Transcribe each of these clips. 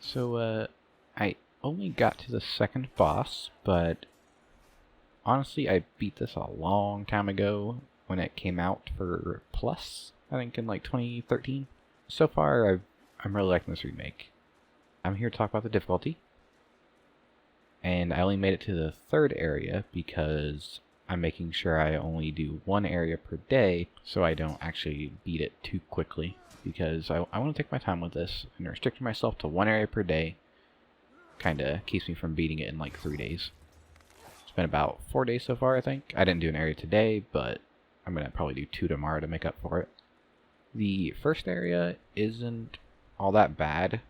So, I only got to the second boss, but honestly, I beat this a long time ago when it came out for Plus, I think in like 2013. So far, I'm really liking this remake. I'm here to talk about the difficulty, and I only made it to the third area because I'm making sure I only do one area per day so I don't actually beat it too quickly, because I want to take my time with this, and restricting myself to one area per day kind of keeps me from beating it in like 3 days. It's been about 4 days so far, I think. I didn't do an area today, but I'm going to probably do 2 tomorrow to make up for it. The first area isn't all that bad.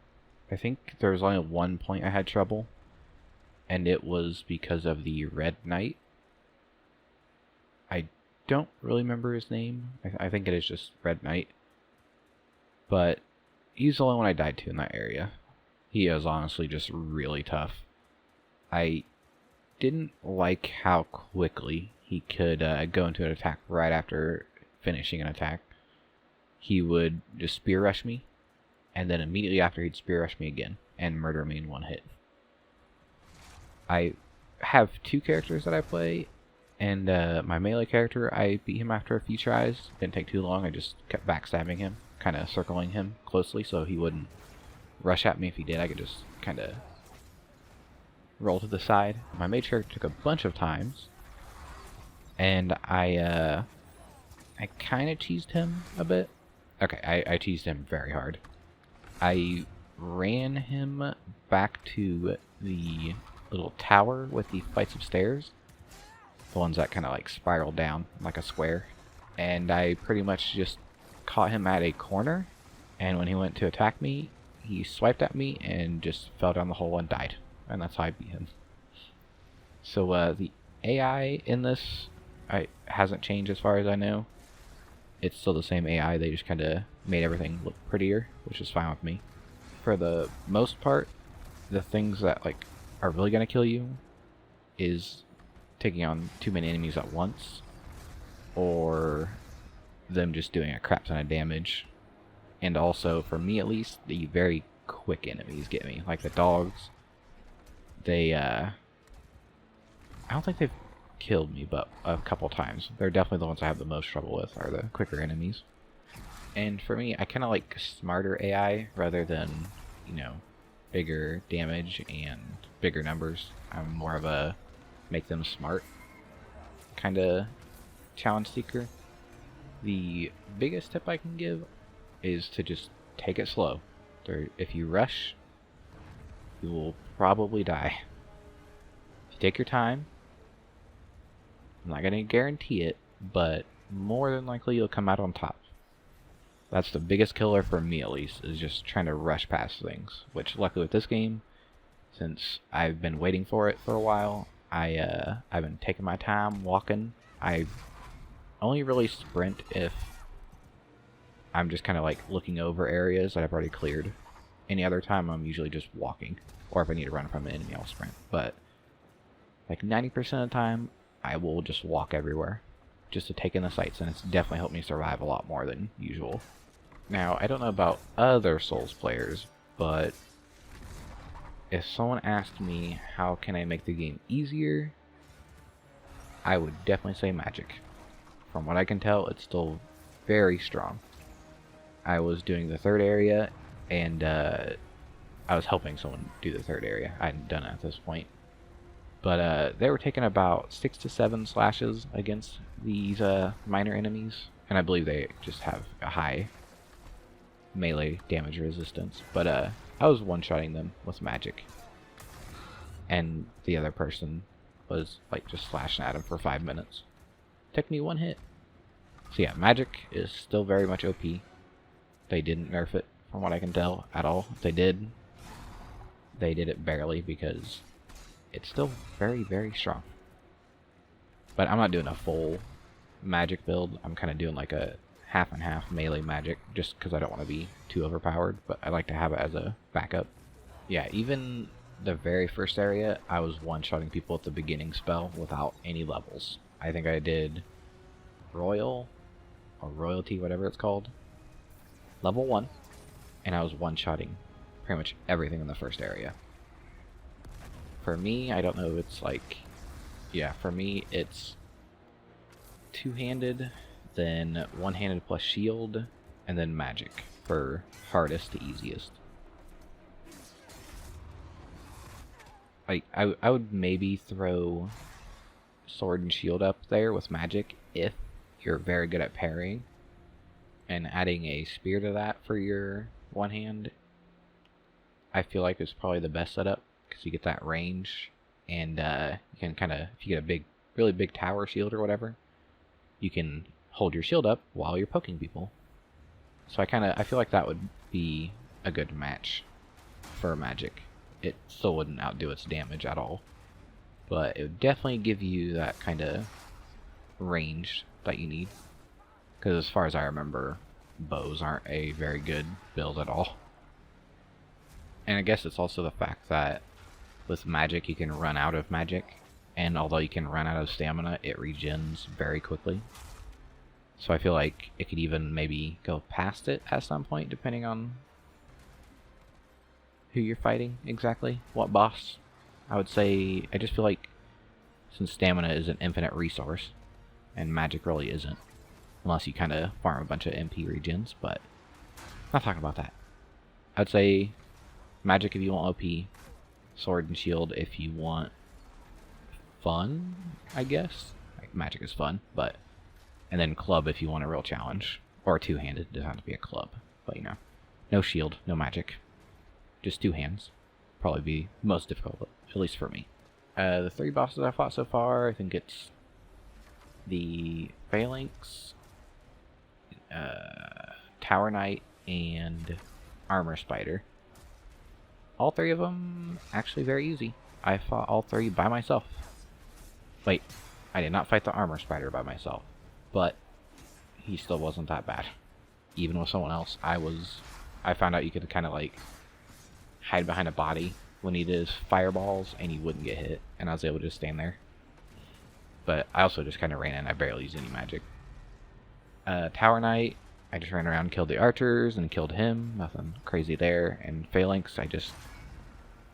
I think there was only one point I had trouble, and it was because of the Red Knight. I don't really remember his name. I think it is just Red Knight. But he's the only one I died to in that area. He is honestly just really tough. I didn't like how quickly he could go into an attack right after finishing an attack. He would just spear rush me, and then immediately after he'd spear rush me again and murder me in one hit. I have 2 characters that I play, and my melee character, I beat him after a few tries. Didn't take too long, I just kept backstabbing him, kind of circling him closely so he wouldn't rush at me. If he did, I could just kind of roll to the side. My mage character took a bunch of times, and I kind of cheesed him a bit. Okay, I cheesed him very hard. I ran him back to the little tower with the flights of stairs, the ones that kind of like spiral down like a square, and I pretty much just caught him at a corner, and when he went to attack me, he swiped at me and just fell down the hole and died, and that's how I beat him. So the AI in this hasn't changed as far as I know. It's still the same AI, they just kind of made everything look prettier, which is fine with me. For the most part, the things that like are really going to kill you is taking on too many enemies at once, or them just doing a crap ton of damage. And also, for me at least, the very quick enemies get me. Like the dogs, they, I don't think they've killed me, but a couple times. They're definitely the ones I have the most trouble with, are the quicker enemies. And for me, I kind of like smarter AI rather than, bigger damage and bigger numbers. I'm more of a make them smart kind of challenge seeker. The biggest tip I can give is to just take it slow. If you rush, you will probably die. If you take your time, I'm not going to guarantee it, but more than likely you'll come out on top. That's the biggest killer for me, at least, is just trying to rush past things. Which, luckily with this game, since I've been waiting for it for a while, I've been taking my time walking. I only really sprint if I'm just kind of like looking over areas that I've already cleared. Any other time, I'm usually just walking, or if I need to run from an enemy, I'll sprint. But like 90% of the time, I will just walk everywhere, just to take in the sights, and it's definitely helped me survive a lot more than usual. Now, I don't know about other Souls players, but if someone asked me how can I make the game easier, I would definitely say magic. From what I can tell, it's still very strong. I was doing the third area, and I was helping someone do the third area. I hadn't done it at this point. But they were taking about 6 to 7 slashes against these minor enemies, and I believe they just have a high melee damage resistance. But I was one-shotting them with magic, and the other person was like just slashing at him for 5 minutes. Took me 1 hit. So yeah, magic is still very much OP. They didn't nerf it, from what I can tell, at all. If they did it barely, because it's still very, very strong. But I'm not doing a full magic build. I'm kind of doing like a half and half melee magic, just because I don't want to be too overpowered, but I like to have it as a backup. Yeah, even the very first area, I was one-shotting people at the beginning spell without any levels. I think I did Royal, or Royalty, whatever it's called, level 1, and I was one-shotting pretty much everything in the first area. For me, I don't know, it's like, yeah, for me it's two-handed, then one-handed plus shield, and then magic for hardest to easiest. Like, I would maybe throw sword and shield up there with magic if you're very good at parrying, and adding a spear to that for your one hand, I feel like is probably the best setup, because you get that range, and you can kind of, if you get a really big tower shield or whatever, you can hold your shield up while you're poking people. So I feel like that would be a good match for magic. It still wouldn't outdo its damage at all, but it would definitely give you that kind of range that you need. Because as far as I remember, bows aren't a very good build at all. And I guess it's also the fact that with magic you can run out of magic, and although you can run out of stamina, it regens very quickly. So I feel like it could even maybe go past it at some point, depending on who you're fighting exactly, what boss. I would say, I just feel like since stamina is an infinite resource, and magic really isn't, unless you kind of farm a bunch of MP regens, but I'm not talking about that. I'd say magic if you want OP, sword and shield if you want fun, I guess. Like, magic is fun, but... And then club if you want a real challenge. Or two-handed, it doesn't have to be a club, but you know. No shield, no magic. Just two hands. Probably be most difficult, at least for me. The three bosses I fought so far, I think it's the Phalanx, Tower Knight, and Armor Spider. All three of them actually very easy. I fought all three by myself. Wait, I did not fight the Armor Spider by myself, but he still wasn't that bad. Even with someone else, I found out you could kind of like hide behind a body when he did his fireballs and he wouldn't get hit, and I was able to just stand there. But I also just kind of ran in. I barely used any magic. Tower Knight, I just ran around and killed the archers and killed him. Nothing crazy there. And Phalanx, I just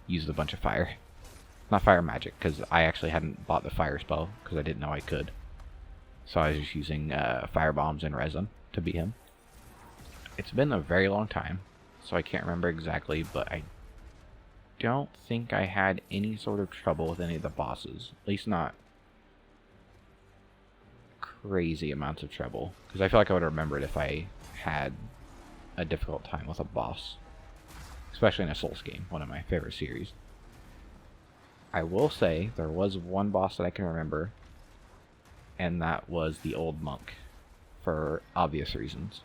used a bunch of fire. Not fire magic, because I actually hadn't bought the fire spell, because I didn't know I could. So I was just using fire bombs and resin to beat him. It's been a very long time, so I can't remember exactly, but I don't think I had any sort of trouble with any of the bosses. At least not crazy amounts of trouble, because I feel like I would have remembered if I had a difficult time with a boss, especially in a Souls game, one of my favorite series. I will say there was one boss that I can remember, and that was the old monk, for obvious reasons.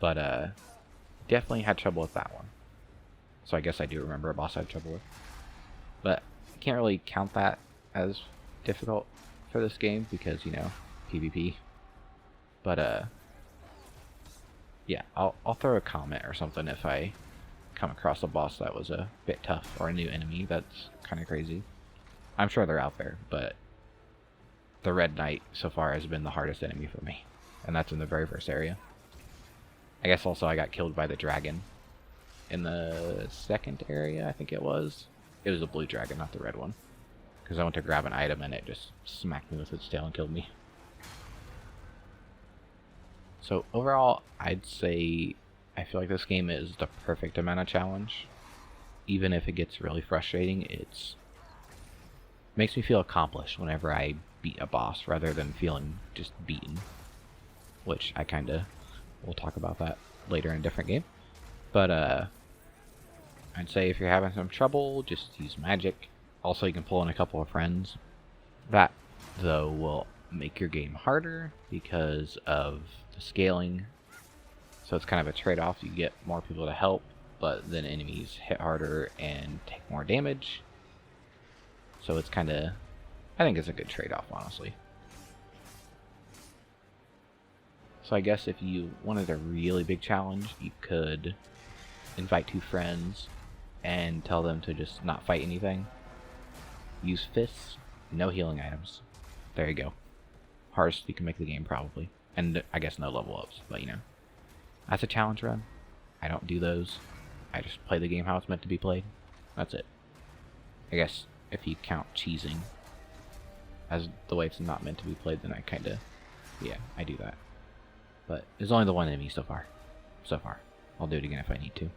But definitely had trouble with that one. So I guess I do remember a boss I had trouble with. But I can't really count that as difficult for this game because, you know, PvP. But yeah, I'll throw a comment or something if I come across a boss that was a bit tough, or a new enemy that's kind of crazy. I'm sure they're out there, but the Red Knight so far has been the hardest enemy for me, and that's in the very first area. I guess also I got killed by the dragon in the second area, I think it was. It was a blue dragon, not the red one, because I went to grab an item and it just smacked me with its tail and killed me. So overall, I'd say I feel like this game is the perfect amount of challenge. Even if it gets really frustrating, it makes me feel accomplished whenever I beat a boss, rather than feeling just beaten. Which I kinda... we'll talk about that later in a different game. But I'd say if you're having some trouble, just use magic. Also, you can pull in a couple of friends. That, though, will make your game harder because of the scaling. So it's kind of a trade-off. You get more people to help, but then enemies hit harder and take more damage. So it's kind of... I think it's a good trade-off, honestly. So I guess if you wanted a really big challenge, you could invite 2 friends and tell them to just not fight anything. Use fists, no healing items. There you go. Hardest you can make the game, probably. And I guess no level ups, but you know. That's a challenge run. I don't do those. I just play the game how it's meant to be played. That's it. I guess if you count cheesing as the way it's not meant to be played, then I kinda, yeah, I do that. But there's only the one enemy so far. I'll do it again if I need to.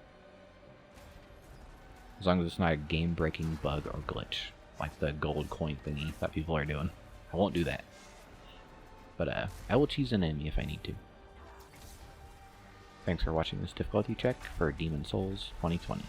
As long as it's not a game-breaking bug or glitch, like the gold coin thingy that people are doing. I won't do that. But I will cheese an enemy if I need to. Thanks for watching this difficulty check for Demon Souls 2020.